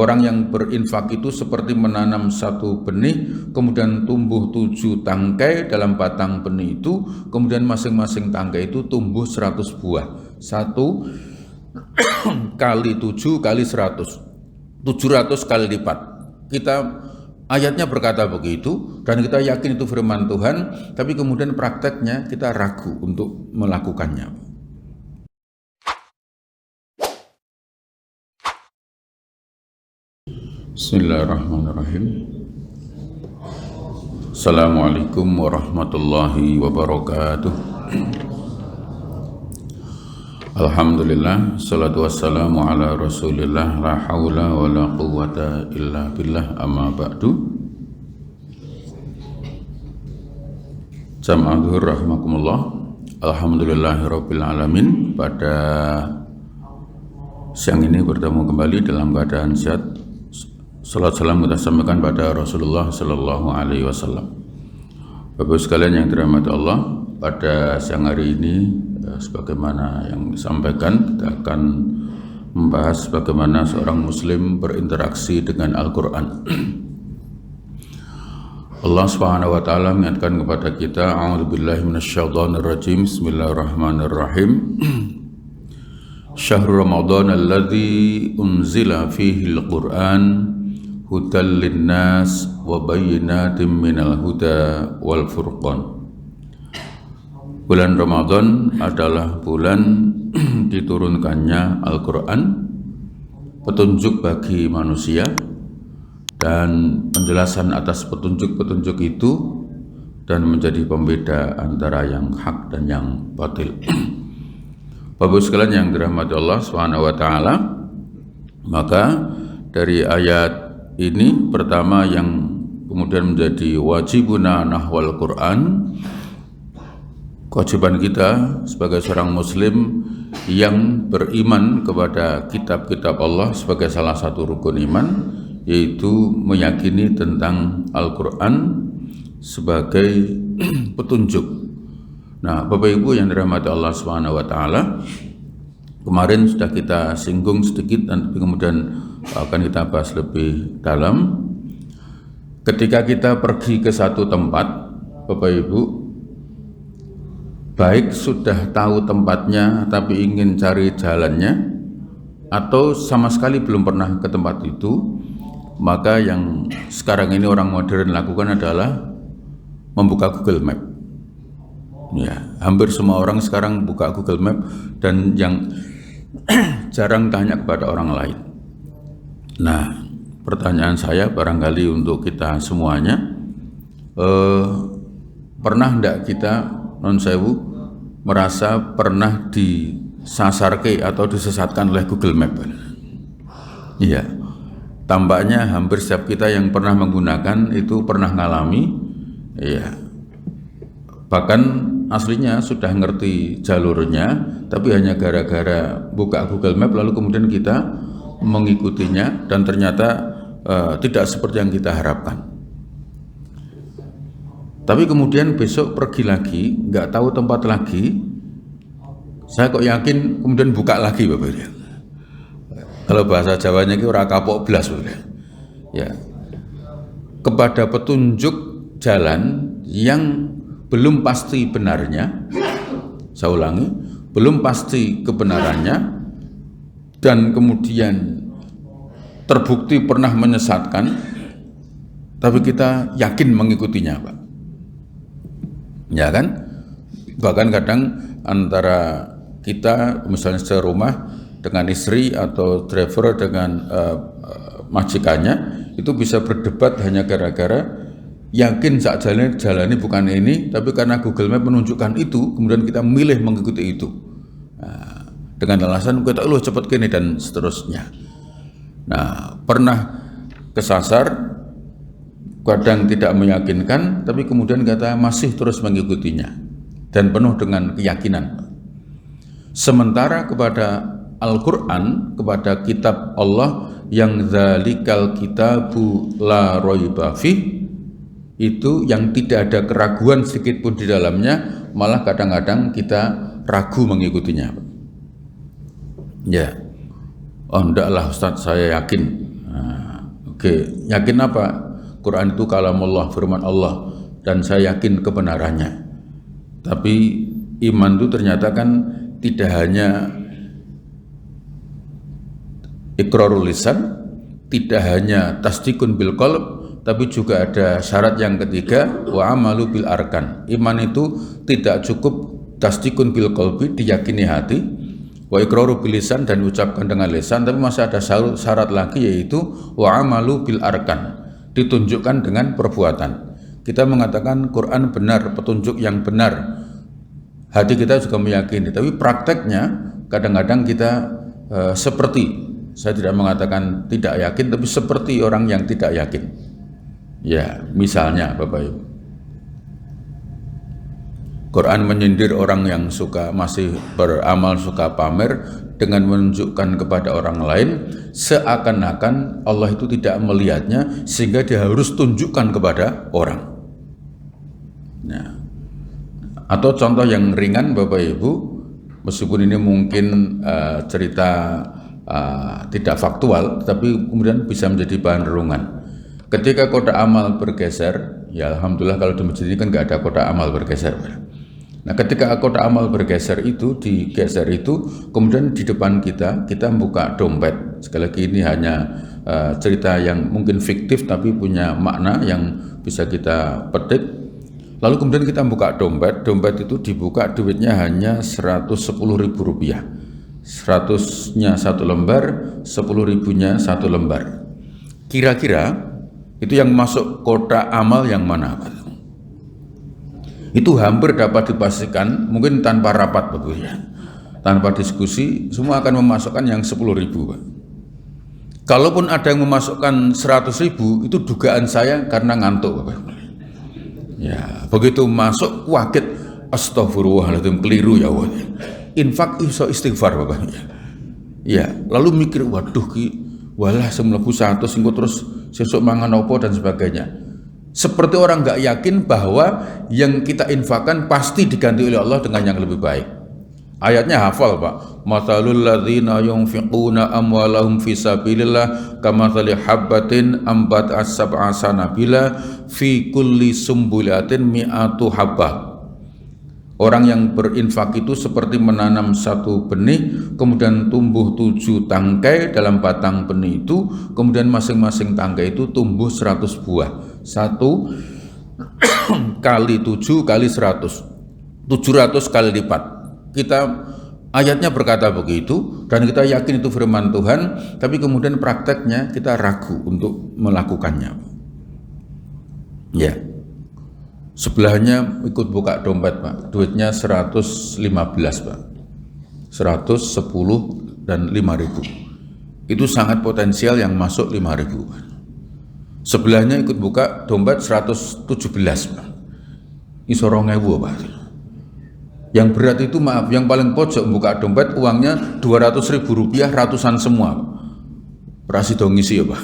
Orang yang berinfak itu seperti menanam satu benih, kemudian tumbuh 7 tangkai dalam batang benih itu, kemudian masing-masing tangkai itu tumbuh 100 buah. 1 kali 7 kali 100, 700 kali lipat. Ayatnya berkata begitu, dan kita yakin itu firman Tuhan, tapi kemudian prakteknya kita ragu untuk melakukannya. Bismillahirrahmanirrahim. Assalamualaikum warahmatullahi wabarakatuh. Alhamdulillah, salatu wassalamu ala rasulillah, la hawla wa la quwwata illa billah, amma ba'du. Jamaah zuhur rahimakumullah. Alhamdulillahi rabbil alamin. Pada siang ini bertemu kembali dalam keadaan sehat. Salat salam kita sampaikan pada Rasulullah Sallallahu Alaihi Wasallam. Bapak sekalian yang dirahmati Allah, pada siang hari ini, sebagaimana yang disampaikan, kita akan membahas bagaimana seorang Muslim berinteraksi dengan Al-Quran. Allah Subhanahu Wa Taala mengingatkan kepada kita, A'udzubillahi minasyaitonirrajim, Bismillahirrahmanirrahim. Syahrul Ramadan alladzi unzila fihi al-Quran hudal linnas wa bayyinatin minal huda wal furqan. Bulan Ramadan adalah bulan diturunkannya Al-Quran, petunjuk bagi manusia dan penjelasan atas petunjuk-petunjuk itu, dan menjadi pembeda antara yang hak dan yang batil. Bapak sekalian yang dirahmati Allah Subhanahu wa taala, maka dari ayat ini pertama yang kemudian menjadi wajibuna nahwal Quran, kewajiban kita sebagai seorang muslim yang beriman kepada kitab-kitab Allah sebagai salah satu rukun iman, yaitu meyakini tentang Al-Quran sebagai petunjuk. Nah, Bapak Ibu yang dirahmati Allah Subhanahu wa taala, kemarin sudah kita singgung sedikit dan kemudian akan kita bahas lebih dalam. Ketika kita pergi ke satu tempat, Bapak Ibu, baik sudah tahu tempatnya tapi ingin cari jalannya, atau sama sekali belum pernah ke tempat itu, maka yang sekarang ini orang modern lakukan adalah membuka Google Map. Ya, hampir semua orang sekarang buka Google Map, dan yang jarang tanya kepada orang lain. Nah, pertanyaan saya barangkali untuk kita semuanya, pernah enggak kita non sewu merasa pernah disasarke atau disesatkan oleh Google Map? Iya, tampaknya hampir setiap kita yang pernah menggunakan itu pernah ngalami. Iya, bahkan aslinya sudah ngerti jalurnya, tapi hanya gara-gara buka Google Map lalu kemudian kita mengikutinya, dan ternyata tidak seperti yang kita harapkan. Tapi kemudian besok pergi lagi, nggak tahu tempat lagi, saya kok yakin kemudian buka lagi, Bapak Ibu. Kalau bahasa Jawanya itu ora kapok blas, Bapak. Ya, kepada petunjuk jalan yang belum pasti benarnya, saya ulangi, belum pasti kebenarannya, dan kemudian terbukti pernah menyesatkan, tapi kita yakin mengikutinya, Pak. Ya kan? Bahkan kadang antara kita, misalnya serumah dengan istri atau driver dengan majikannya, itu bisa berdebat hanya gara-gara yakin saat jalani bukan ini, tapi karena Google Map menunjukkan itu, kemudian kita milih mengikuti itu. Nah, dengan alasan kita cepet gini dan seterusnya. Nah, pernah kesasar, kadang tidak meyakinkan, tapi kemudian kita masih terus mengikutinya dan penuh dengan keyakinan. Sementara kepada Al-Quran, kepada kitab Allah yang dzalikal kitabu la raiba fih, itu yang tidak ada keraguan sedikit pun di dalamnya, malah kadang-kadang kita ragu mengikutinya. Ya, oh ndaklah Ustaz, saya yakin. Nah, Oke, yakin apa? Quran itu kalamullah, firman Allah, dan saya yakin kebenarannya. Tapi iman itu ternyata kan tidak hanya iqrarul lisan, tidak hanya tasdikun bil qalb, tapi juga ada syarat yang ketiga, wa amalu bil arkan. Iman itu tidak cukup tasdikun bil qalbi, diyakini hati, wa iqraru bil lisan, dan ucapkan dengan lisan, tapi masih ada syarat lagi, yaitu wa amalu bil arkan, ditunjukkan dengan perbuatan. Kita mengatakan Quran benar, petunjuk yang benar, hati kita juga meyakini, tapi prakteknya kadang-kadang kita seperti, saya tidak mengatakan tidak yakin, tapi seperti orang yang tidak yakin. Ya, misalnya Bapak Ibu, Quran menyindir orang yang masih beramal, suka pamer, dengan menunjukkan kepada orang lain seakan-akan Allah itu tidak melihatnya, sehingga dia harus tunjukkan kepada orang. Nah, atau contoh yang ringan Bapak Ibu, meskipun ini mungkin cerita tidak faktual, tapi kemudian bisa menjadi bahan renungan. Ketika kotak amal bergeser, ya alhamdulillah kalau di masjid ini kan nggak ada kotak amal bergeser. Nah, ketika kotak amal bergeser itu, digeser itu, kemudian di depan kita buka dompet. Sekali lagi ini hanya cerita yang mungkin fiktif tapi punya makna yang bisa kita petik. Lalu kemudian kita buka dompet itu dibuka, duitnya hanya Rp110.000. 100-nya 1 lembar, 10.000-nya 1 lembar. Kira-kira itu yang masuk kotak amal yang mana? Itu hampir dapat dipastikan, mungkin tanpa rapat Bapak ya, tanpa diskusi, semua akan memasukkan yang 10.000 Pak. Kalaupun ada yang memasukkan 100.000, itu dugaan saya karena ngantuk Bapak. Ya, begitu masuk kaget, astagfirullahaladzim, keliru ya Allah. Infak iso istighfar Bapak. Ya, lalu mikir, waduh walah semlebu 100 singko terus sesuk mangan opo dan sebagainya. Seperti orang nggak yakin bahwa yang kita infakkan pasti diganti oleh Allah dengan yang lebih baik. Ayatnya hafal Pak. Mathalul ladzina yunfiquna amwalahum fi sabilillah kamathali habbatin ambat'at sab'a sanabila fi kulli sumbulatin mi'atu habbah. Orang yang berinfak itu seperti menanam satu benih, kemudian tumbuh 7 tangkai dalam batang benih itu, kemudian masing-masing tangkai itu tumbuh 100 buah. 1 kali 7 kali 100, 700 kali lipat. Ayatnya berkata begitu, dan kita yakin itu firman Tuhan, tapi kemudian prakteknya kita ragu untuk melakukannya. Ya. Sebelahnya ikut buka dompet Pak, duitnya 115 Pak, 110 dan 5.000. Itu sangat potensial yang masuk 5.000 Pak. Sebelahnya ikut buka dompet 117 Pak, iso 2.000 Pak. Yang berat itu maaf, yang paling pojok buka dompet uangnya Rp200.000 ratusan semua Pak. Rasido ngisi ya Pak.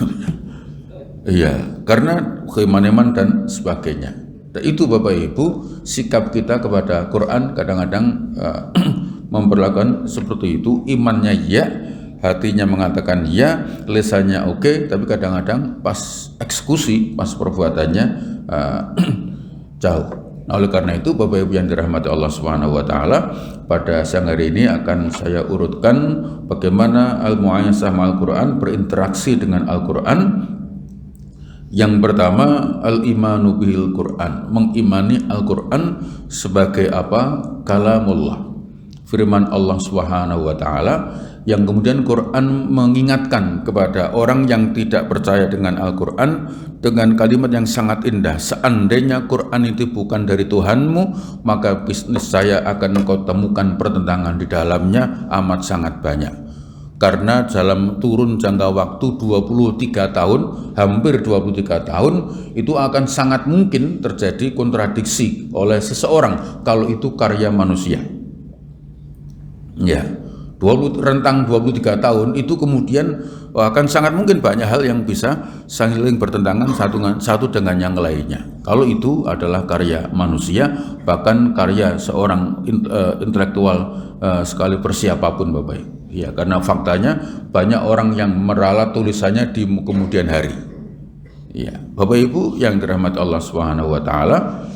Iya, karena keimanan dan sebagainya. Itu Bapak Ibu, sikap kita kepada Quran kadang-kadang memperlakukan seperti itu. Imannya ya, hatinya mengatakan ya, lisannya oke, tapi kadang-kadang pas eksekusi, pas perbuatannya jauh. Nah, oleh karena itu Bapak Ibu yang dirahmati Allah Subhanahu wa taala, pada siang hari ini akan saya urutkan bagaimana al-mu'ayasah ma'al Quran, berinteraksi dengan Al-Quran. Yang pertama, al-imanu bil Quran, mengimani Al-Quran sebagai apa? Kalamullah, firman Allah Subhanahu wa taala, yang kemudian Quran mengingatkan kepada orang yang tidak percaya dengan Al-Quran dengan kalimat yang sangat indah. Seandainya Quran itu bukan dari Tuhanmu, maka bisnis saya akan engkau temukan pertentangan di dalamnya amat sangat banyak. Karena dalam turun jangka waktu 23 tahun, hampir 23 tahun, itu akan sangat mungkin terjadi kontradiksi oleh seseorang kalau itu karya manusia. Ya, rentang 23 tahun itu kemudian akan sangat mungkin banyak hal yang bisa saling bertentangan satu dengan yang lainnya. Kalau itu adalah karya manusia, bahkan karya seorang intelektual sekalipun siapapun Bapak Ibu. Ya, karena faktanya banyak orang yang meralat tulisannya di kemudian hari. Ya, Bapak Ibu yang dirahmati Allah Subhanahu wa taala.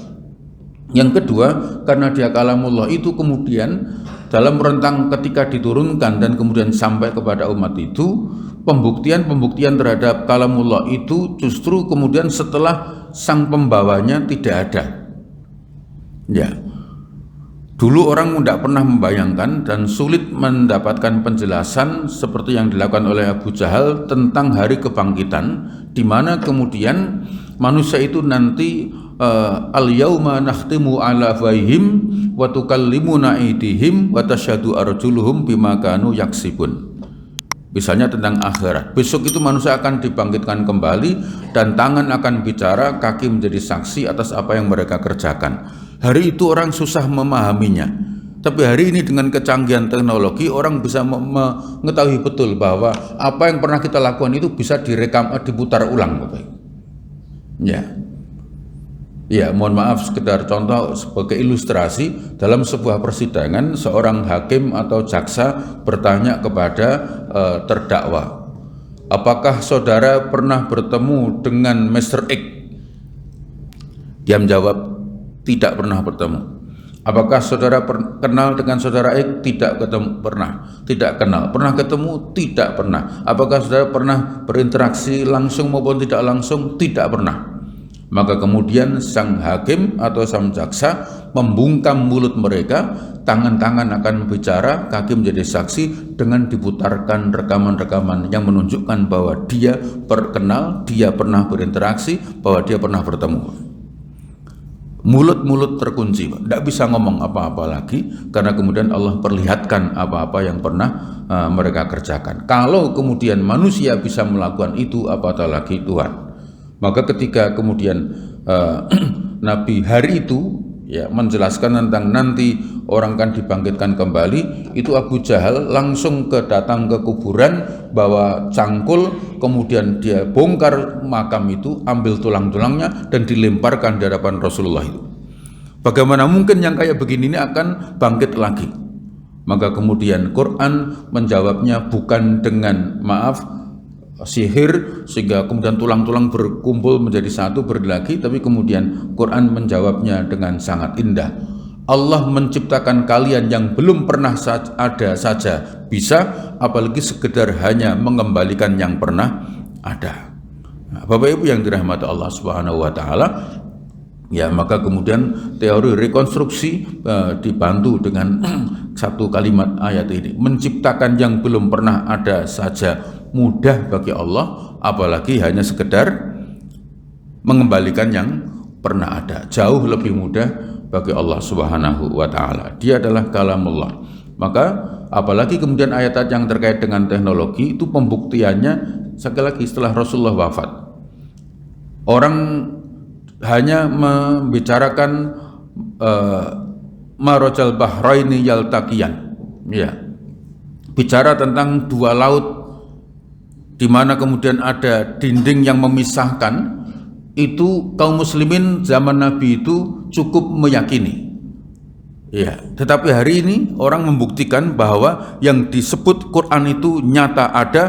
Yang kedua, karena dia kalamullah itu kemudian dalam rentang ketika diturunkan dan kemudian sampai kepada umat itu, pembuktian terhadap kalamullah itu justru kemudian setelah sang pembawanya tidak ada. Ya. Dulu orang tidak pernah membayangkan dan sulit mendapatkan penjelasan seperti yang dilakukan oleh Abu Jahal tentang hari kebangkitan, di mana kemudian manusia itu nanti al-yauma nakhtimu ala afwahihim wa tukallimuna aydihim wa tashhadu arjuluhum bima kanu yaksibun. Misalnya tentang akhirat, besok itu manusia akan dibangkitkan kembali dan tangan akan bicara, kaki menjadi saksi atas apa yang mereka kerjakan. Hari itu orang susah memahaminya, tapi hari ini dengan kecanggihan teknologi orang bisa mengetahui betul bahwa apa yang pernah kita lakukan itu bisa direkam, diputar ulang, Bapak. Ya, mohon maaf, sekedar contoh sebagai ilustrasi, dalam sebuah persidangan seorang hakim atau jaksa bertanya kepada terdakwa, apakah saudara pernah bertemu dengan Mr. X? Dia menjawab, tidak pernah bertemu. Apakah saudara kenal dengan saudara X? Tidak ketemu, pernah. Tidak kenal. Pernah ketemu? Tidak pernah. Apakah saudara pernah berinteraksi langsung maupun tidak langsung? Tidak pernah. Maka kemudian sang hakim atau sang jaksa membungkam mulut mereka, tangan-tangan akan bicara, kaki menjadi saksi dengan diputarkan rekaman-rekaman yang menunjukkan bahwa dia perkenal, dia pernah berinteraksi, bahwa dia pernah bertemu. Mulut-mulut terkunci, tidak bisa ngomong apa-apa lagi karena kemudian Allah perlihatkan apa-apa yang pernah mereka kerjakan. Kalau kemudian manusia bisa melakukan itu, apatah lagi Tuhan. Maka ketika kemudian Nabi hari itu ya menjelaskan tentang nanti orang akan dibangkitkan kembali, itu Abu Jahal langsung datang ke kuburan, bawa cangkul, kemudian dia bongkar makam itu, ambil tulang-tulangnya dan dilemparkan di hadapan Rasulullah itu. Bagaimana mungkin yang kayak begini ini akan bangkit lagi? Maka kemudian Quran menjawabnya bukan dengan sihir sehingga kemudian tulang-tulang berkumpul menjadi satu berdaki, tapi kemudian Quran menjawabnya dengan sangat indah. Allah menciptakan kalian yang belum pernah ada saja bisa, apalagi sekedar hanya mengembalikan yang pernah ada. Nah, Bapak Ibu yang dirahmati Allah Subhanahu wa taala, ya maka kemudian teori rekonstruksi dibantu dengan satu kalimat ayat ini, menciptakan yang belum pernah ada saja mudah bagi Allah, apalagi hanya sekedar mengembalikan yang pernah ada, jauh lebih mudah bagi Allah Subhanahu wa taala. Dia adalah kalamullah. Maka apalagi kemudian ayat-ayat yang terkait dengan teknologi itu pembuktiannya sekali lagi setelah Rasulullah wafat. Orang hanya membicarakan marajal bahraini yaltaqiyan. Ya. Bicara tentang dua laut di mana kemudian ada dinding yang memisahkan, itu kaum muslimin zaman Nabi itu cukup meyakini. Ya, tetapi hari ini orang membuktikan bahwa yang disebut Quran itu nyata ada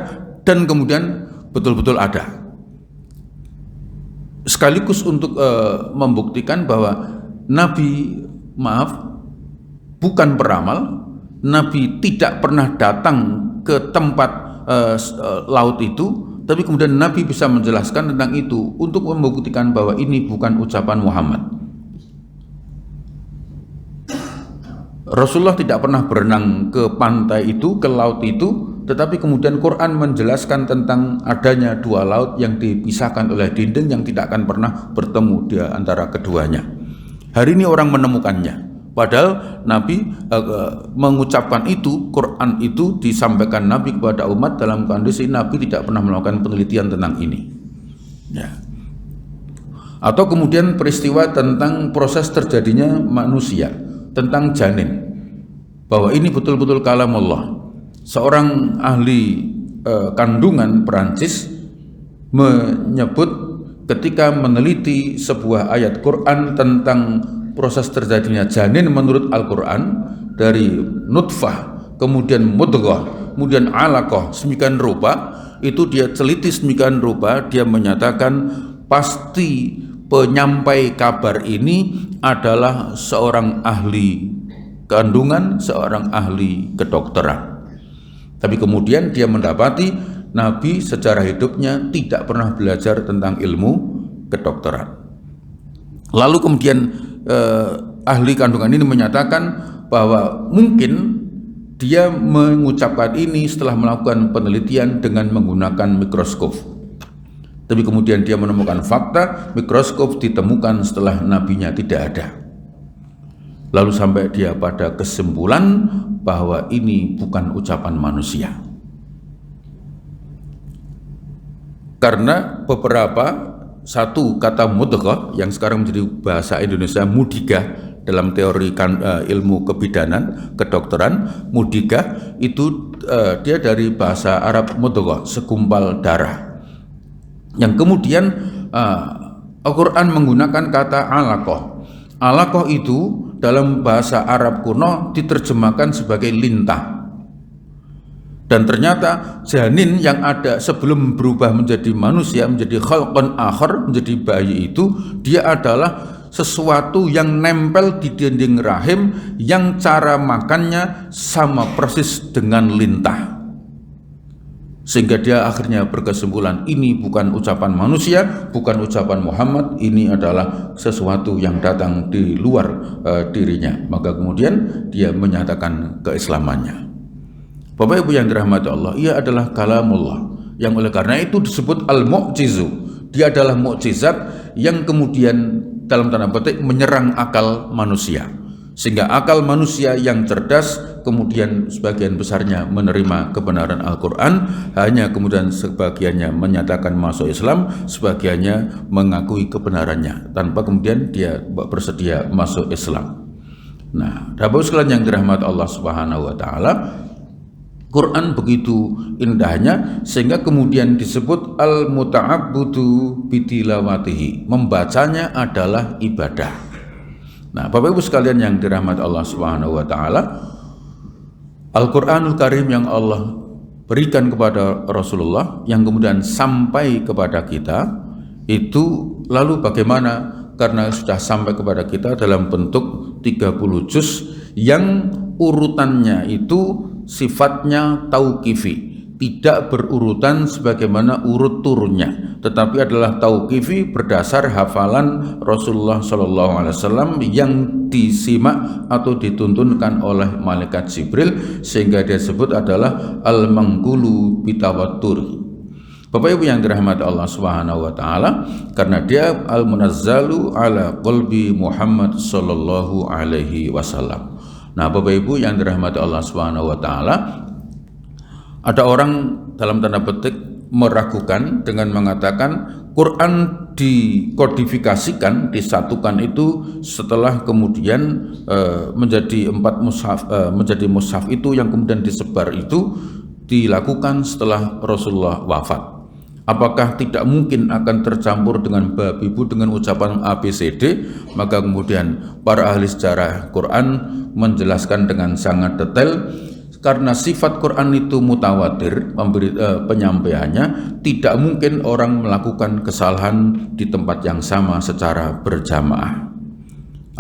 dan kemudian betul-betul ada. Sekaligus untuk membuktikan bahwa Nabi bukan peramal, Nabi tidak pernah datang ke tempat laut itu, tapi kemudian Nabi bisa menjelaskan tentang itu untuk membuktikan bahwa ini bukan ucapan Muhammad. Rasulullah tidak pernah berenang ke pantai itu, ke laut itu, tetapi kemudian Quran menjelaskan tentang adanya dua laut yang dipisahkan oleh dinding yang tidak akan pernah bertemu di antara keduanya. Hari ini orang menemukannya. Padahal Nabi mengucapkan itu, Quran itu disampaikan Nabi kepada umat dalam kondisi Nabi tidak pernah melakukan penelitian tentang ini. Ya. Atau kemudian peristiwa tentang proses terjadinya manusia, tentang janin, bahwa ini betul-betul kalamullah. Seorang ahli kandungan Perancis menyebut ketika meneliti sebuah ayat Quran tentang proses terjadinya janin menurut Al-Quran, dari nutfah, kemudian mudghah, kemudian alaqah, semikian rupa, itu dia teliti semikian rupa, dia menyatakan pasti penyampai kabar ini adalah seorang ahli kandungan, seorang ahli kedokteran. Tapi kemudian dia mendapati Nabi secara hidupnya tidak pernah belajar tentang ilmu kedokteran. Lalu kemudian ahli kandungan ini menyatakan bahwa mungkin dia mengucapkan ini setelah melakukan penelitian dengan menggunakan mikroskop. Tapi kemudian dia menemukan fakta mikroskop ditemukan setelah nabinya tidak ada. Lalu sampai dia pada kesimpulan bahwa ini bukan ucapan manusia. Karena satu kata mudghah yang sekarang menjadi bahasa Indonesia mudigah dalam teori ilmu kebidanan, kedokteran, mudigah itu dia dari bahasa Arab mudghah, segumpal darah. Yang kemudian Al-Quran menggunakan kata alaqah. Alaqah itu dalam bahasa Arab kuno diterjemahkan sebagai lintah. Dan ternyata janin yang ada sebelum berubah menjadi manusia, menjadi khalqan akhar, menjadi bayi itu, dia adalah sesuatu yang nempel di dinding rahim yang cara makannya sama persis dengan lintah. Sehingga dia akhirnya berkesimpulan ini bukan ucapan manusia, bukan ucapan Muhammad, ini adalah sesuatu yang datang di luar dirinya. Maka kemudian dia menyatakan keislamannya. Bapak Ibu yang dirahmati Allah, ia adalah kalamullah yang oleh karena itu disebut al-mu'jizu. Dia adalah mukjizat yang kemudian dalam tanda petik menyerang akal manusia. Sehingga akal manusia yang cerdas kemudian sebagian besarnya menerima kebenaran Al-Quran, hanya kemudian sebagiannya menyatakan masuk Islam, sebagiannya mengakui kebenarannya tanpa kemudian dia bersedia masuk Islam. Nah, Bapak sekalian yang dirahmati Allah Subhanahu wa taala, Quran begitu indahnya sehingga kemudian disebut al-muta'abbudu bitilawatihi, membacanya adalah ibadah. Nah, Bapak Ibu sekalian yang dirahmati Allah Subhanahu wa taala, Al-Qur'anul Karim yang Allah berikan kepada Rasulullah yang kemudian sampai kepada kita itu lalu bagaimana? Karena sudah sampai kepada kita dalam bentuk 30 juz yang urutannya itu sifatnya tauqifi, tidak berurutan sebagaimana urut turunnya, tetapi adalah tauqifi berdasar hafalan Rasulullah SAW yang disimak atau dituntunkan oleh malaikat Jibril, sehingga dia sebut adalah al-manqulu bitawattur. Bapak Ibu yang dirahmati Allah Subhanahu wa taala, karena dia al-munazzalu ala qalbi Muhammad sallallahu alaihi wasallam. Nah, Bapak Ibu yang dirahmati Allah Subhanahu wa taala, ada orang dalam tanda petik meragukan dengan mengatakan Quran dikodifikasikan, disatukan itu setelah kemudian menjadi 4 mushaf, menjadi mushaf itu yang kemudian disebar itu dilakukan setelah Rasulullah wafat. Apakah tidak mungkin akan tercampur dengan bab ibu dengan ucapan ABCD? Maka kemudian para ahli sejarah Quran menjelaskan dengan sangat detail, karena sifat Quran itu mutawatir penyampaiannya, tidak mungkin orang melakukan kesalahan di tempat yang sama secara berjamaah,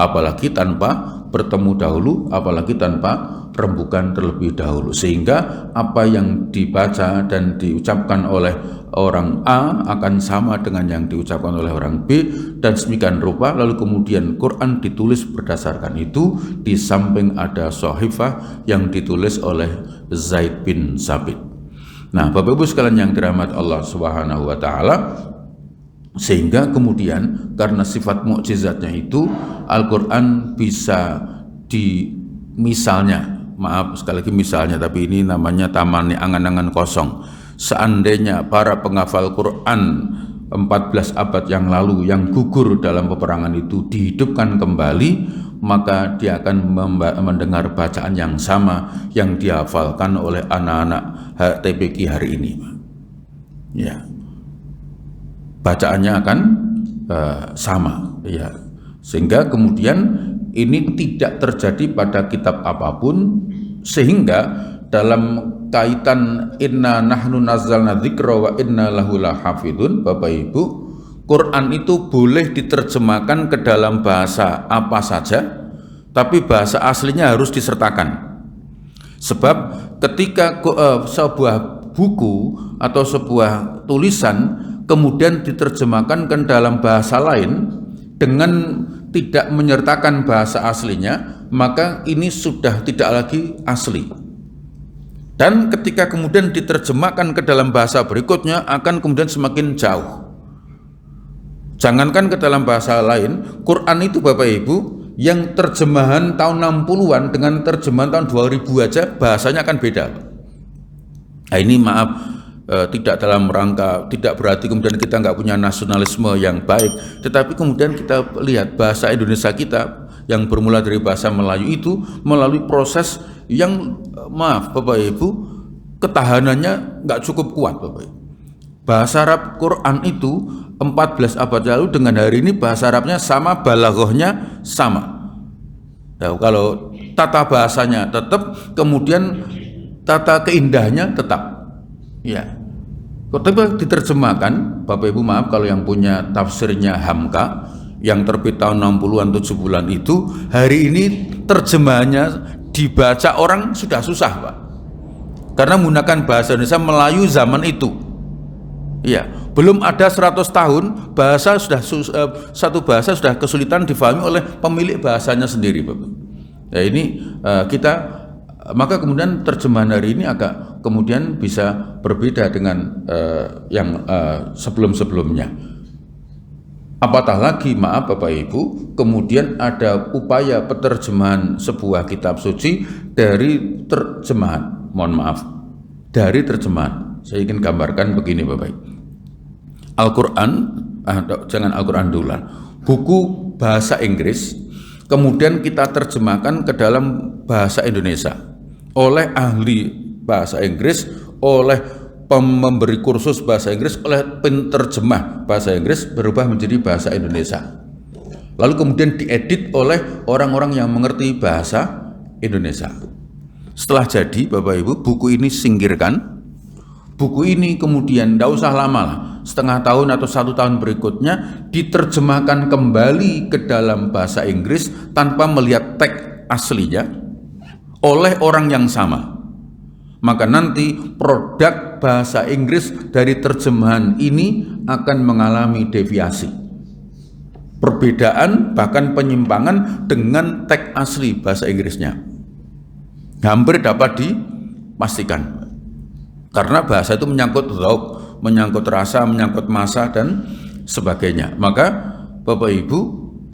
apalagi tanpa bertemu dahulu, apalagi tanpa rembukan terlebih dahulu, sehingga apa yang dibaca dan diucapkan oleh orang A akan sama dengan yang diucapkan oleh orang B, dan semikian rupa. Lalu kemudian Quran ditulis berdasarkan itu, di samping ada sahifah yang ditulis oleh Zaid bin Sabit. Nah, Bapak Ibu sekalian yang dirahmati Allah Subhanahu wa taala, sehingga kemudian karena sifat mukjizatnya itu Al-Quran bisa misalnya, maaf sekali lagi misalnya, tapi ini namanya tamannya angan-angan kosong. Seandainya para penghafal Quran 14 abad yang lalu yang gugur dalam peperangan itu dihidupkan kembali, maka dia akan mendengar bacaan yang sama yang dihafalkan oleh anak-anak TPQ hari ini. Ya, bacaannya akan sama, ya. Sehingga kemudian ini tidak terjadi pada kitab apapun, sehingga dalam kaitan inna nahnu nazzalna dzikra wa inna lahu lahafidun, Bapak Ibu, Quran itu boleh diterjemahkan ke dalam bahasa apa saja, tapi bahasa aslinya harus disertakan. Sebab ketika sebuah buku atau sebuah tulisan kemudian diterjemahkan ke dalam bahasa lain dengan tidak menyertakan bahasa aslinya, maka ini sudah tidak lagi asli. Dan ketika kemudian diterjemahkan ke dalam bahasa berikutnya akan kemudian semakin jauh. Jangankan ke dalam bahasa lain, Quran itu Bapak Ibu, yang terjemahan tahun 60-an dengan terjemahan tahun 2000 aja bahasanya akan beda. Nah ini maaf, tidak dalam rangka, tidak berarti kemudian kita nggak punya nasionalisme yang baik, tetapi kemudian kita lihat bahasa Indonesia kita yang bermula dari bahasa Melayu itu melalui proses yang maaf Bapak Ibu, ketahanannya nggak cukup kuat Bapak Ibu. Bahasa Arab Quran itu 14 abad lalu dengan hari ini bahasa Arabnya sama, balaghahnya sama. Nah, kalau tata bahasanya tetap, kemudian tata keindahannya tetap. Ya. Ketika diterjemahkan, Bapak Ibu maaf kalau yang punya tafsirnya Hamka yang terbit tahun 60-an 70-an itu, hari ini terjemahannya dibaca orang sudah susah, Pak. Karena menggunakan bahasa Indonesia Melayu zaman itu. Ya, belum ada 100 tahun bahasa sudah satu bahasa sudah kesulitan difahami oleh pemilik bahasanya sendiri, Bapak. Ya ini maka kemudian terjemahan hari ini agak kemudian bisa berbeda dengan yang sebelum-sebelumnya. Apatah lagi maaf Bapak Ibu, kemudian ada upaya penerjemahan sebuah kitab suci dari terjemahan. Mohon maaf, dari terjemahan. Saya ingin gambarkan begini Bapak Ibu. Al-Quran, jangan Al-Quran dulu lah, buku bahasa Inggris, kemudian kita terjemahkan ke dalam bahasa Indonesia oleh ahli bahasa Inggris, oleh memberi kursus bahasa Inggris, oleh penerjemah bahasa Inggris berubah menjadi bahasa Indonesia. Lalu kemudian diedit oleh orang-orang yang mengerti bahasa Indonesia. Setelah jadi Bapak Ibu, buku ini singkirkan. Buku ini kemudian tidak usah lama lah, setengah tahun atau 1 tahun berikutnya diterjemahkan kembali ke dalam bahasa Inggris tanpa melihat teks aslinya oleh orang yang sama. Maka nanti produk bahasa Inggris dari terjemahan ini akan mengalami deviasi, perbedaan bahkan penyimpangan dengan teks asli bahasa Inggrisnya. Hampir dapat dipastikan. Karena bahasa itu menyangkut dzauq, menyangkut rasa, menyangkut masa dan sebagainya. Maka Bapak Ibu,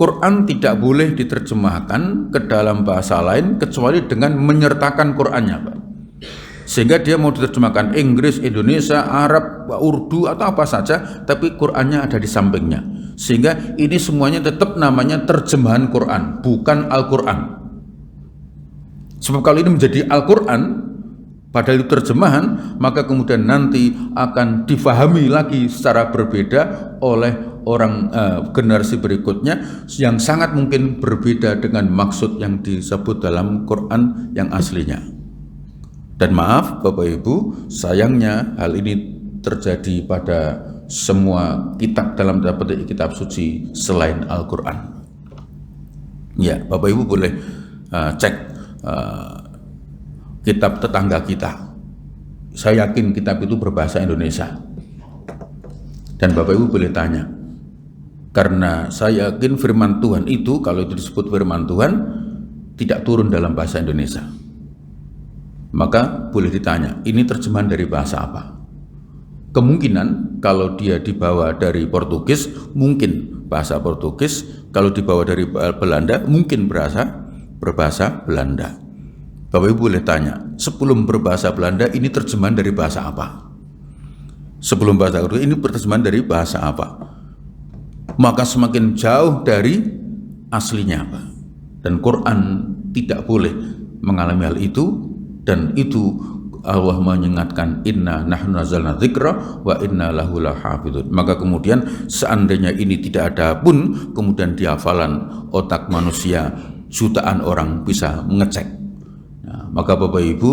Quran tidak boleh diterjemahkan ke dalam bahasa lain kecuali dengan menyertakan Qurannya, Pak. Sehingga dia mau diterjemahkan Inggris, Indonesia, Arab, Urdu atau apa saja, tapi Qurannya ada di sampingnya. Sehingga ini semuanya tetap namanya terjemahan Quran, bukan Al-Quran. Sebab kalau ini menjadi Al-Quran padahal itu terjemahan, maka kemudian nanti akan difahami lagi secara berbeda oleh orang generasi berikutnya yang sangat mungkin berbeda dengan maksud yang disebut dalam Quran yang aslinya. Dan maaf Bapak Ibu, sayangnya hal ini terjadi pada semua kitab dalam kitab suci selain Al-Quran. Ya, Bapak Ibu boleh cek kitab tetangga kita. Saya yakin kitab itu berbahasa Indonesia. Dan Bapak Ibu boleh tanya, karena saya yakin firman Tuhan itu, kalau itu disebut firman Tuhan, tidak turun dalam bahasa Indonesia. Maka boleh ditanya, ini terjemahan dari bahasa apa? Kemungkinan kalau dia dibawa dari Portugis, mungkin bahasa Portugis. Kalau dibawa dari Belanda, mungkin berbahasa Belanda. Bapak Ibu boleh tanya, sebelum berbahasa Belanda ini terjemahan dari bahasa apa? Sebelum bahasa Urdu ini terjemahan dari bahasa apa? Maka semakin jauh dari aslinya, Pak. Dan Quran tidak boleh mengalami hal itu, dan itu Allah mengingatkan inna nahnu nazzalna dzikra wa inna lahu lahafidun. Maka kemudian seandainya ini tidak ada pun kemudian di hafalan otak manusia jutaan orang bisa mengecek. Nah, maka Bapak Ibu,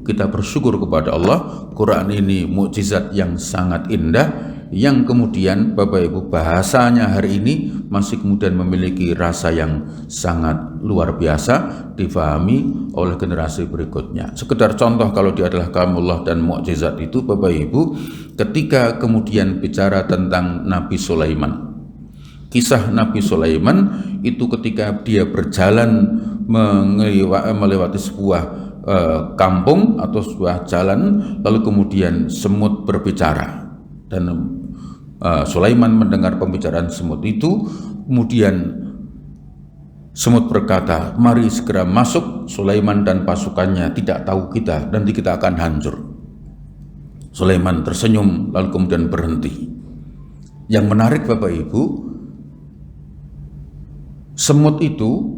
kita bersyukur kepada Allah, Quran ini mukjizat yang sangat indah yang kemudian Bapak Ibu bahasanya hari ini masih kemudian memiliki rasa yang sangat luar biasa difahami oleh generasi berikutnya. Sekedar contoh, kalau dia adalah kalamullah dan mukjizat itu Bapak Ibu, ketika kemudian bicara tentang Nabi Sulaiman, kisah Nabi Sulaiman itu ketika dia berjalan melewati sebuah kampung atau sebuah jalan, lalu kemudian semut berbicara dan Sulaiman mendengar pembicaraan semut itu. Kemudian semut berkata, mari segera masuk, Sulaiman dan pasukannya tidak tahu kita, nanti kita akan hancur. Sulaiman tersenyum lalu kemudian berhenti. Yang menarik Bapak Ibu, semut itu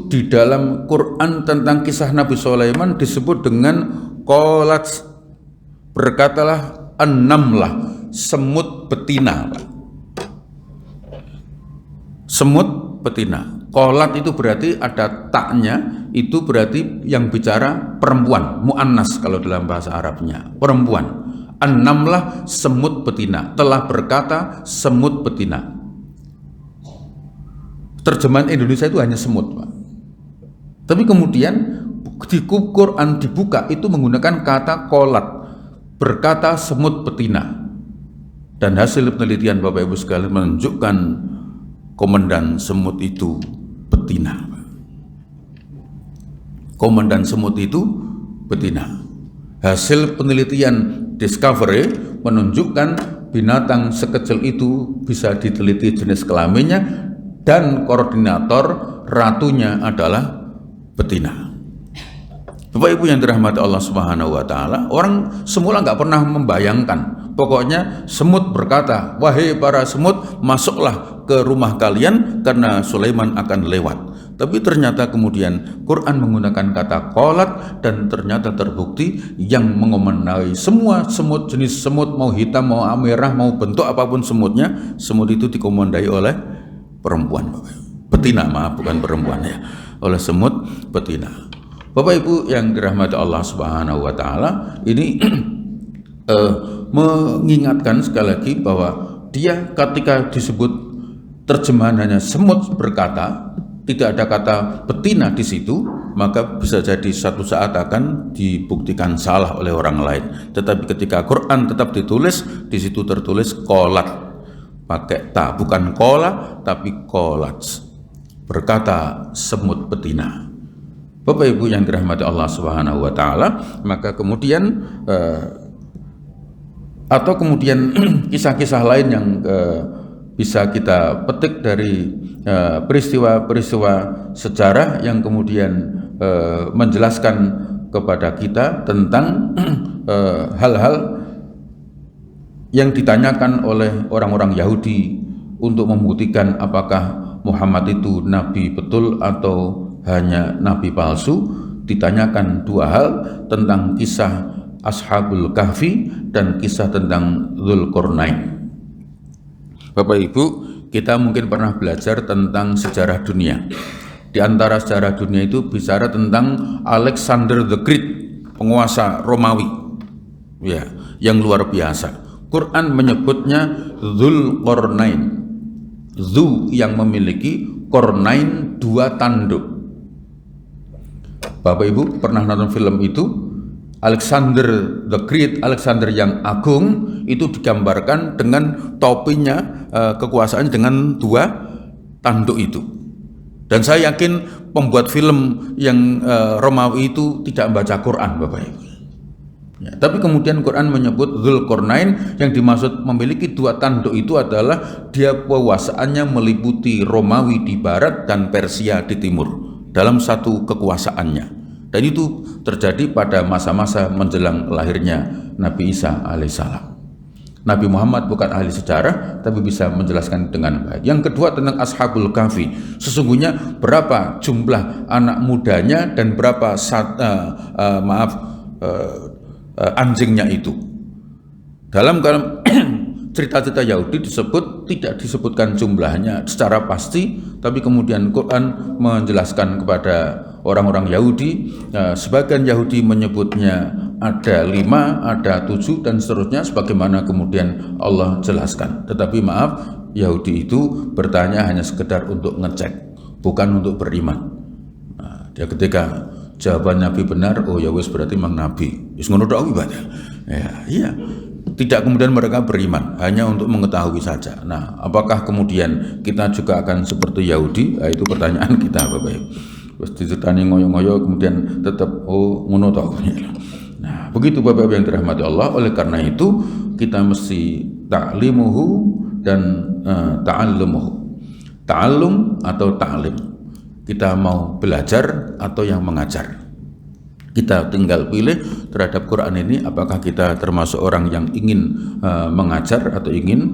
di dalam Quran tentang kisah Nabi Sulaiman disebut dengan qalat, berkatalah an-namlah, semut betina. Semut betina. Qalat itu berarti ada taknya, itu berarti yang bicara perempuan, mu'annas kalau dalam bahasa Arabnya, perempuan. An-namlah, semut betina, telah berkata semut betina. Terjemahan Indonesia itu hanya semut, Pak. Tapi kemudian di Quran dibuka itu menggunakan kata qalat, berkata semut betina. Dan hasil penelitian Bapak Ibu sekalian menunjukkan komandan semut itu betina. Komandan semut itu betina. Hasil penelitian Discovery menunjukkan binatang sekecil itu bisa diteliti jenis kelaminnya, dan koordinator ratunya adalah betina. Bapak Ibu yang dirahmati Allah Subhanahu wa taala, orang semula nggak pernah membayangkan. Pokoknya semut berkata, wahai para semut, masuklah ke rumah kalian karena Sulaiman akan lewat. Tapi ternyata kemudian Quran menggunakan kata qalat, dan ternyata terbukti yang mengomenai semua semut, jenis semut, mau hitam, mau merah, mau bentuk apapun semutnya, semut itu dikomandai oleh perempuan, betina, maaf, bukan perempuan ya, oleh semut betina. Bapak Ibu yang dirahmati Allah Subhanahu wa taala, ini mengingatkan sekali lagi bahwa dia ketika disebut terjemahan hanya semut berkata, tidak ada kata betina di situ, maka bisa jadi satu saat akan dibuktikan salah oleh orang lain. Tetapi ketika Quran tetap ditulis, di situ tertulis qalat, pakai ta, bukan kola tapi qalat, berkata semut betina. Bapak Ibu yang dirahmati Allah Subhanahu wa taala, maka kemudian atau kemudian kisah-kisah lain yang bisa kita petik dari peristiwa-peristiwa sejarah yang kemudian menjelaskan kepada kita tentang hal-hal yang ditanyakan oleh orang-orang Yahudi untuk membuktikan apakah Muhammad itu nabi betul atau hanya nabi palsu. Ditanyakan dua hal, tentang kisah Ashabul Kahfi dan kisah tentang Dzulqarnain. Bapak Ibu, kita mungkin pernah belajar tentang sejarah dunia. Di antara sejarah dunia itu bicara tentang Alexander the Great, penguasa Romawi, ya, yang luar biasa. Quran menyebutnya Dzulqarnain, Dzu yang memiliki, Qarnain dua tanduk. Bapak Ibu pernah nonton film itu? Alexander the Great, Alexander yang agung, itu digambarkan dengan topinya, kekuasaannya dengan dua tanduk itu. Dan saya yakin pembuat film yang Romawi itu tidak membaca Quran, Bapak Ibu. Ya, tapi kemudian Quran menyebut Dzulqarnain, yang dimaksud memiliki dua tanduk itu adalah dia kekuasaannya meliputi Romawi di barat dan Persia di timur dalam satu kekuasaannya. Dan itu terjadi pada masa-masa menjelang lahirnya Nabi Isa alaihissalam. Nabi Muhammad bukan ahli sejarah, tapi bisa menjelaskan dengan baik. Yang kedua tentang Ashabul Kahfi, sesungguhnya berapa jumlah anak mudanya dan berapa anjingnya itu. Dalam cerita-cerita Yahudi tidak disebutkan jumlahnya secara pasti, tapi kemudian Quran menjelaskan kepada orang-orang Yahudi, sebagian Yahudi menyebutnya ada 5, ada 7 dan seterusnya sebagaimana kemudian Allah jelaskan. Tetapi maaf, Yahudi itu bertanya hanya sekedar untuk ngecek, bukan untuk beriman. Nah, dia ketika jawaban Nabi benar, oh ya wis berarti memang Nabi. Wis ngono tok ibadah. Ya, iya. Tidak kemudian mereka beriman, hanya untuk mengetahui saja. Nah, apakah kemudian kita juga akan seperti Yahudi? Nah, itu pertanyaan kita, Bapak Ibu. Terus diceritani ngoyo-ngoyo kemudian tetap oh ngono tok. Nah, begitu Bapak Ibu yang dirahmati Allah. Oleh karena itu kita mesti ta'limuhu dan ta'allumuhu. Ta'allum atau ta'lim. Kita mau belajar atau yang mengajar. Kita tinggal pilih terhadap Quran ini apakah kita termasuk orang yang ingin mengajar atau ingin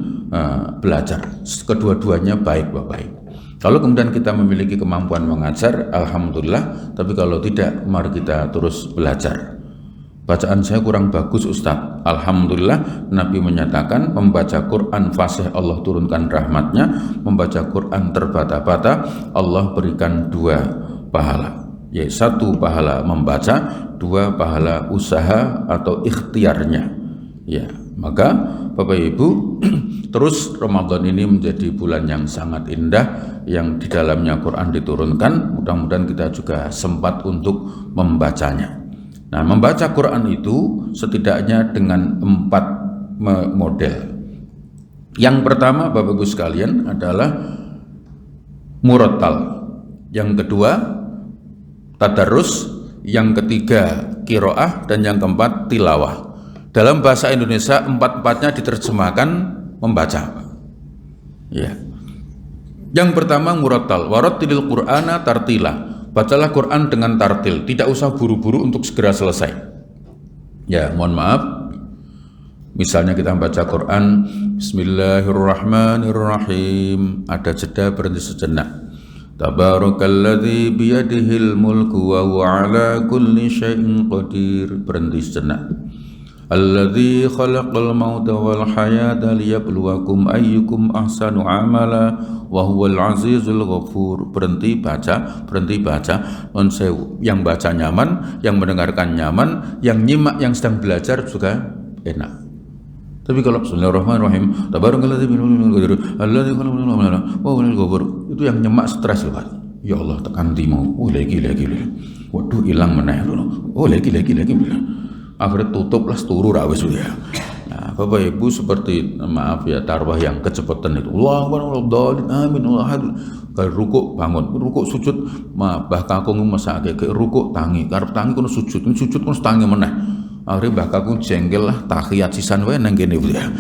belajar. Kedua-duanya baik Bapak Ibu. Kalau kemudian kita memiliki kemampuan mengajar, alhamdulillah. Tapi kalau tidak, mari kita terus belajar. Bacaan saya kurang bagus Ustadz. Alhamdulillah Nabi menyatakan membaca Quran fasih Allah turunkan rahmatnya, membaca Quran terbata-bata Allah berikan 2 pahala. Yaitu 1 pahala membaca, 2 pahala usaha atau ikhtiarnya. Ya, maka Bapak Ibu, terus Ramadan ini menjadi bulan yang sangat indah yang di dalamnya Quran diturunkan. Mudah-mudahan kita juga sempat untuk membacanya. Nah, membaca Quran itu setidaknya dengan 4 model. Yang pertama Bapak Ibu sekalian adalah murattal. Yang kedua tadarrus, yang ketiga qiraah, dan yang keempat tilawah. Dalam bahasa Indonesia 4-4-nya diterjemahkan membaca. Ya. Yang pertama murattal, warattilil Qur'ana tartila. Bacalah Quran dengan tartil, tidak usah buru-buru untuk segera selesai. Ya, mohon maaf. Misalnya kita membaca Quran, Bismillahirrahmanirrahim, ada jeda berhenti sejenak. Tabarakalladzi biyadihil mulku wa huwa ala kulli syai'in qadir, berhenti sejenak. Alladzi khalaqal mauta wal hayata liyabluwakum ayyukum ahsanu amala wa huwal azizul ghafur, berhenti baca. Non sewu, yang baca nyaman, yang mendengarkan nyaman, yang nyimak, yang sedang belajar juga enak. Tapi kalau Bismillahirrahmanirrahim, tabarakalladzi alladzi khalaqal ghafur, itu yang nyemak stres loh. Ya Allah, tekan timu. Oh lagi. Waduh, hilang meneh. Oh lagi. Akhirnya tutup lah turu ra wis ya. Nah, Bapak Ibu seperti maaf ya tarawih yang kecepatan itu. Allahu akbar, amin, Allahu rukuk bangun, rukuk sujud, Mbah Kakung mesake ke rukuk tangi, karep tangi kono sujud kono tangi meneh. Akhirnya Mbah Kakung jengkel lah tahiyat sisan wae nang kene ya.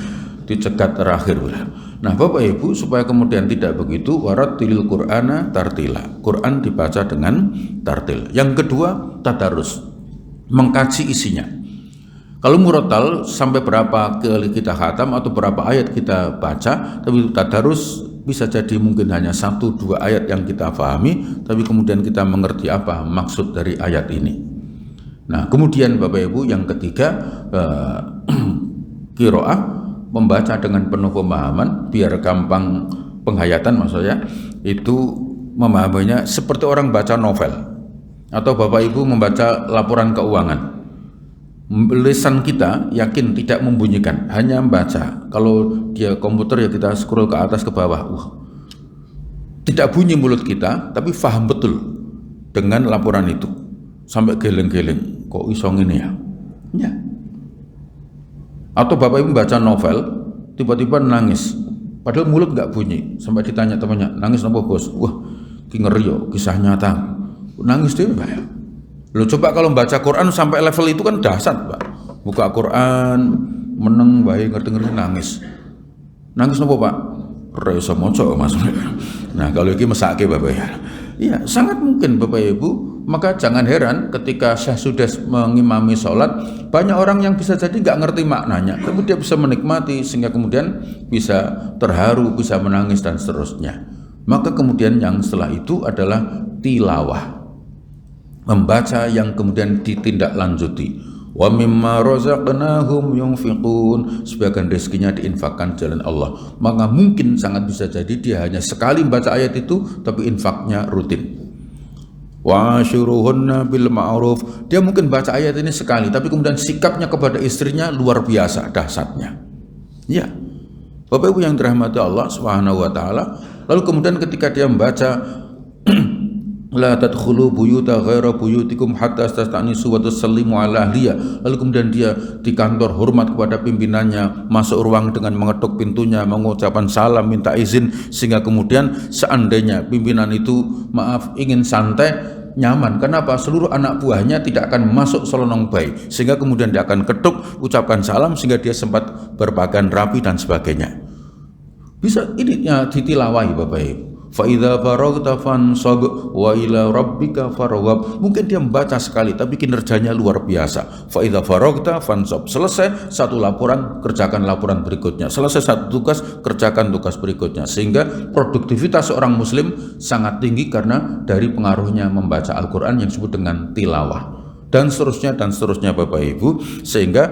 Dicegat terakhir ya. Nah, Bapak Ibu supaya kemudian tidak begitu, warattilil Qur'ana tartila. Quran dibaca dengan tartil. Yang kedua tadarus, mengkaji isinya. Kalau murattal sampai berapa kali kita khatam atau berapa ayat kita baca, tapi tadarus bisa jadi mungkin hanya 1-2 ayat yang kita pahami, tapi kemudian kita mengerti apa maksud dari ayat ini. Nah, kemudian Bapak Ibu yang ketiga qiraah, membaca dengan penuh pemahaman biar gampang penghayatan, maksudnya itu memahaminya seperti orang baca novel atau Bapak Ibu membaca laporan keuangan. Lisan kita yakin tidak membunyikan, hanya membaca. Kalau dia komputer ya kita scroll ke atas ke bawah. Tidak bunyi mulut kita, tapi faham betul dengan laporan itu. Sampai geleng-geleng, kok iso ngene ya? Ya. Atau Bapak Ibu membaca novel, tiba-tiba nangis. Padahal mulut nggak bunyi. Sampai ditanya temannya, nangis apa bos? Wah, ki ngeri yo, kisah nyata. Nangis deh Pak ya. Lo coba kalau membaca Quran sampai level itu kan dahsyat Pak. Buka Quran, meneng baik ngerti-ngerti nangis. Nangis apa Pak? Reso moco maksudnya. Nah, kalau ini mesake Bapak ya. Iya, sangat mungkin Bapak Ibu. Maka jangan heran ketika Syekh sudah mengimami sholat, banyak orang yang bisa jadi nggak ngerti maknanya, tapi dia bisa menikmati sehingga kemudian bisa terharu, bisa menangis dan seterusnya. Maka kemudian yang setelah itu adalah tilawah, membaca yang kemudian ditindaklanjuti. Wa mimma razaqnahum yunfiqun, sebagian rezekinya diinfakkan jalan Allah. Maka mungkin sangat bisa jadi dia hanya sekali membaca ayat itu tapi infaknya rutin. wa ashiruhunna bil ma'ruf. Dia mungkin baca ayat ini sekali, tapi kemudian sikapnya kepada istrinya luar biasa dahsyatnya. Ya, Bapak Ibu yang dirahmati Allah Subhanahu wa taala, lalu kemudian ketika dia membaca la tadkhulu buyuta ghaira buyutikum hatta tastanisu wa tusallimu ala ahliya, lalu kemudian dia di kantor hormat kepada pimpinannya, masuk ruang dengan mengetuk pintunya, mengucapkan salam, minta izin, sehingga kemudian seandainya pimpinan itu ingin santai, nyaman. Kenapa? Seluruh anak buahnya tidak akan masuk selonong bayi, sehingga kemudian dia akan ketuk, ucapkan salam, sehingga dia sempat berpakaian rapi dan sebagainya. Bisa ini ya ditilawahi Bapak Ibu. Fa idza faraghta fansab wa ila rabbika farghab. Mungkin dia membaca sekali tapi kinerjanya luar biasa. Fa idza faraghta fansab. Selesai satu laporan, kerjakan laporan berikutnya. Selesai satu tugas, kerjakan tugas berikutnya. Sehingga produktivitas seorang muslim sangat tinggi karena dari pengaruhnya membaca Al-Qur'an yang disebut dengan tilawah. Dan seterusnya Bapak Ibu, sehingga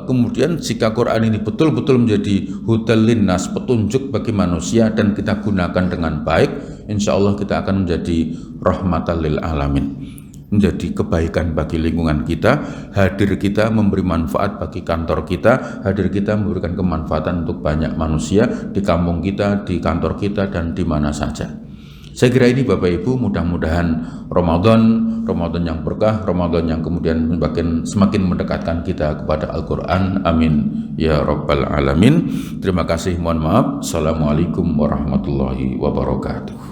kemudian jika Quran ini betul-betul menjadi hudal linnas, petunjuk bagi manusia, dan kita gunakan dengan baik, insya Allah kita akan menjadi rahmatan lil alamin, menjadi kebaikan bagi lingkungan kita. Hadir kita memberi manfaat bagi kantor kita, hadir kita memberikan kemanfaatan untuk banyak manusia di kampung kita, di kantor kita, dan di mana saja. Saya kira ini Bapak Ibu, mudah-mudahan Ramadan yang berkah, Ramadan yang kemudian semakin mendekatkan kita kepada Al-Quran. Amin ya Rabbal Alamin. Terima kasih, mohon maaf. Assalamualaikum warahmatullahi wabarakatuh.